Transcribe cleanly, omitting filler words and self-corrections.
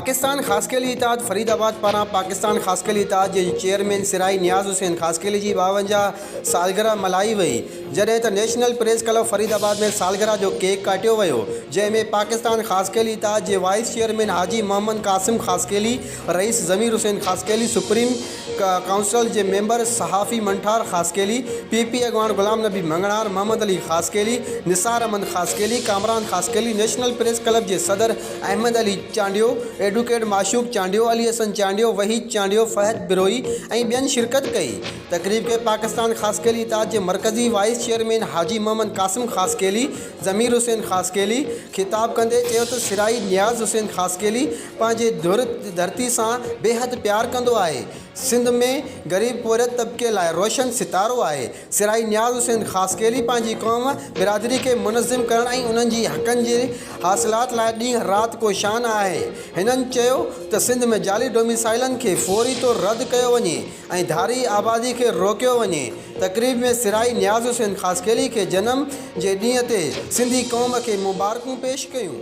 पाकिस्तान ख़ासकेली इत्तेहाद फरीदाबाद पारां पाकिस्तान ख़ासकेली इत्तेहाद जे चेयरमैन सिराई नियाज़ हुसैन ख़ासकेली जी 52 सालगिरह मल्हाई वई। जॾहिं त नेशनल प्रेस क्लब फरीदाबाद में सालगिरह जो केक काटियो वियो, जंहिंमें पाकिस्तान ख़ासकेली इत्तेहाद जे vice chairman Haji Mohammad Qasim Khaskheli, Rais Zameer Hussain Khaskheli, supreme council जे मेंबर सहाफ़ी मंठार ख़ासकेली, PP अॻवान Ghulam Nabi Mangnar, Mohammad Ali Khaskheli, Nisar Ahmed Khaskheli, Kamran Khaskheli, national press club जे सदर अहमद अली चांडियो, एडवोकेट माशूक चांडियो, अली हसन चांडियो, वहीद चांडियो, फहद बिरोई ऐं ॿियनि शिरकत कई। तकरीब के पाकिस्तान ख़ासकेली इत्तेहाद जे मरकज़ी वाइस चेयरमैन हाजी मोहम्मद क़ासिम ख़ासकेली, ज़मीर हुसैन ख़ासकेली ख़िताब कंदे चयो त सिराई नियाज़ हुसैन ख़ासकेली पंहिंजे धरती सां बेहद प्यार कंदो आहे। सिंध में गरीब पोरत तबके लाइ रोशन सितारो आहे। सिराई नियाज़ हुसैन ख़ासकेली पंहिंजी क़ौम बिरादरी के मुनज़्ज़िम करण ऐं उन्हनि जी हक़नि जे हासिलात लाइ ॾींहुं राति कोशान आहे। हिननि चयो त सिंध में जाली डोमिसाइलनि खे फौरी तौरु रद्द कयो वञे ऐं धारी आबादी खे रोकियो वञे। तक़रीब में सिराई नियाज़ हुसैन ख़ासकेली खे जनम जे ॾींहं ते सिंधी क़ौम खे मुबारकूं पेश कयूं।